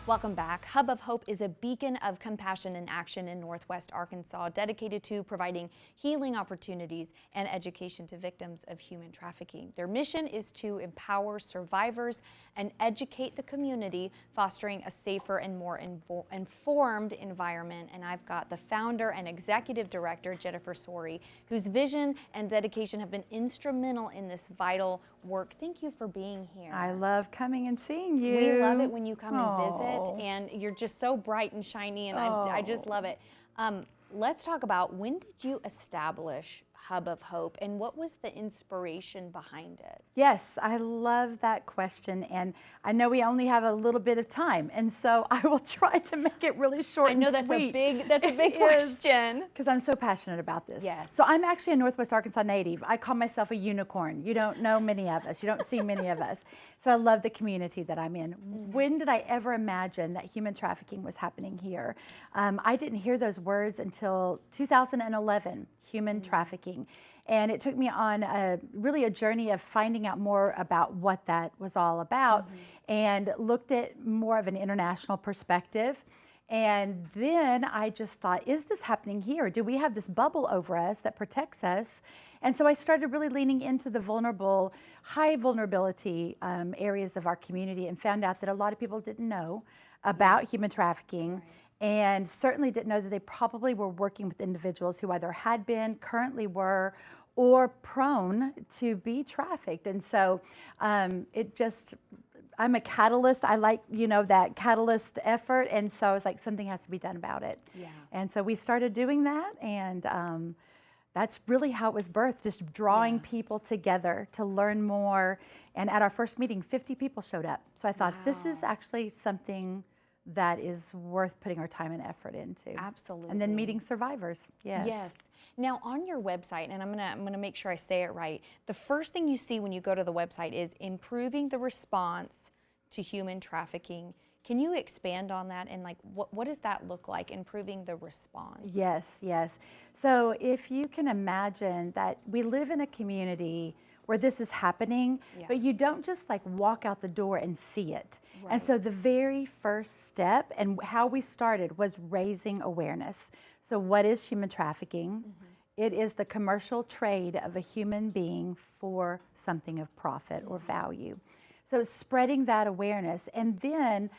Welcome back. Hub of Hope is a beacon of compassion and action in Northwest Arkansas, dedicated to providing healing opportunities and education to victims of human trafficking. Their mission is to empower survivors and educate the community, fostering a safer and more informed environment. And I've got the founder and executive director, Jennifer Sori, whose vision and dedication have been instrumental in this vital work. Thank you for being here. I love coming and seeing you. We love it when you come and visit, and you're just so bright and shiny, and I just love it. Let's talk about, when did you establish Hub of Hope, and what was the inspiration behind it? Yes, I love that question, and I know we only have a little bit of time, and so I will try to make it really short. I know and sweet. that's a big question. Because I'm so passionate about this. Yes. So I'm actually a Northwest Arkansas native. I call myself a unicorn. You don't know many of us. You don't see many of us. So I love the community that I'm in. When did I ever imagine that human trafficking was happening here? I didn't hear those words until 2011, human trafficking. And it took me on really a journey of finding out more about what that was all about, and looked at more of an international perspective. And then I just thought, is this happening here? Do we have this bubble over us that protects us? And so I started really leaning into the vulnerable, high vulnerability areas of our community, and found out that a lot of people didn't know about human trafficking, and certainly didn't know that they probably were working with individuals who either had been, currently were, or prone to be trafficked. And so I'm a catalyst. I like, that catalyst effort. And so I was like, something has to be done about it. Yeah. And so we started doing that. And that's really how it was birthed, just drawing people together to learn more. And at our first meeting, 50 people showed up. So I thought, this is actually something that is worth putting our time and effort into. Absolutely. And then meeting survivors. Yes. Yes. Now, on your website, and I'm gonna make sure I say it right, the first thing you see when you go to the website is improving the response to human trafficking. Can you expand on that, and what does that look like, improving the response? Yes, yes. So if you can imagine that we live in a community where this is happening, but you don't just walk out the door and see it. Right. And so the very first step, and how we started, was raising awareness. So what is human trafficking? It is the commercial trade of a human being for something of profit or value. So spreading that awareness, and then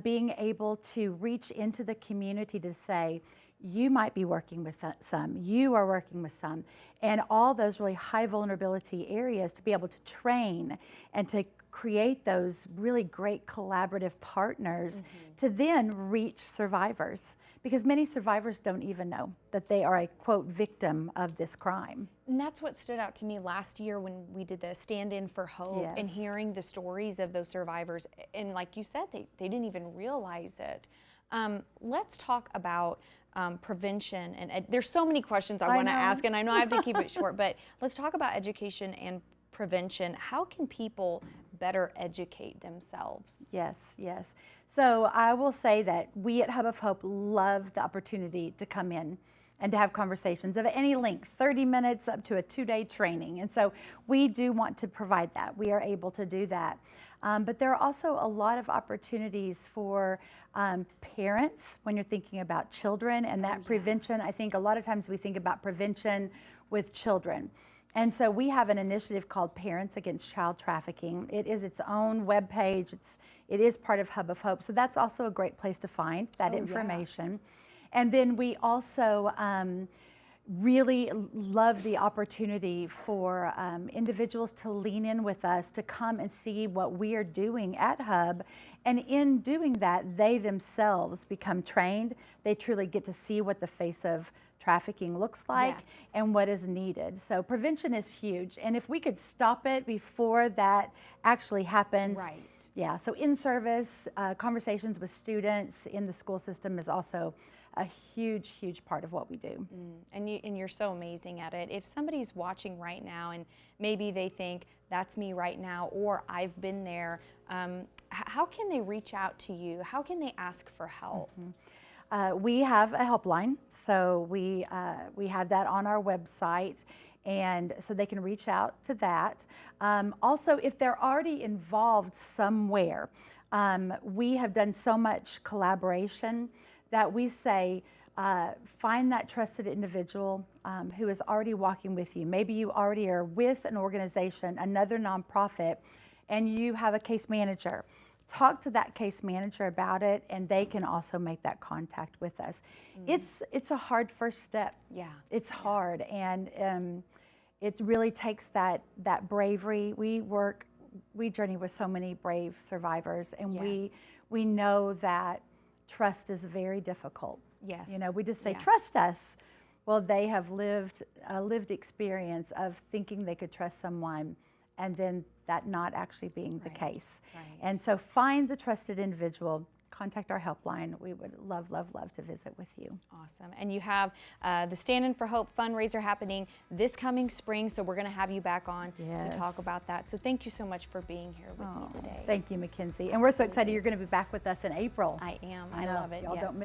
being able to reach into the community to say, you might be working with some, you are working with some, and all those really high vulnerability areas, to be able to train and to create those really great collaborative partners to then reach survivors. Because many survivors don't even know that they are a, quote, victim of this crime. And that's what stood out to me last year when we did the Stand In for Hope, and hearing the stories of those survivors. And like you said, they didn't even realize it. Let's talk about prevention. And there's so many questions I want to ask, and I know I have to keep it short, but let's talk about education and prevention. How can people better educate themselves? Yes, yes. So I will say that we at Hub of Hope love the opportunity to come in and to have conversations of any length, 30 minutes up to a 2-day training. And so we do want to provide that. We are able to do that. But there are also a lot of opportunities for parents when you're thinking about children and that prevention. I think a lot of times we think about prevention with children. And so we have an initiative called Parents Against Child Trafficking. It is its own webpage. It is part of Hub of Hope. So that's also a great place to find that information. And then we also really love the opportunity for individuals to lean in with us, to come and see what we are doing at Hub. And in doing that, they themselves become trained. They truly get to see what the face of trafficking looks like and what is needed. So prevention is huge. And if we could stop it before that actually happens. Right. Yeah, so in-service conversations with students in the school system is also a huge, huge part of what we do. And you're so amazing at it. If somebody's watching right now and maybe they think, that's me right now, or I've been there, how can they reach out to you? How can they ask for help? We have a helpline, so we have that on our website, and so they can reach out to that. Also, if they're already involved somewhere, We have done so much collaboration that we say, find that trusted individual who is already walking with you. Maybe you already are with an organization, another nonprofit, and you have a case manager. Talk to that case manager about it, and they can also make that contact with us. It's a hard first step. Yeah. It's hard, and it really takes that bravery. We journey with so many brave survivors, and Yes. we know that trust is very difficult. Yes. You know, we just say, Yeah. trust us. Well, they have lived a lived experience of thinking they could trust someone, and then that not actually being the Right. case. Right. And so find the trusted individual, contact our helpline. We would love, love, love to visit with you. Awesome. And you have the Standing for Hope fundraiser happening this coming spring, so we're going to have you back on to Yes. talk about that. So thank you so much for being here with me today. Thank you, Mackenzie. And we're so excited you're going to be back with us in April. I am. I I know,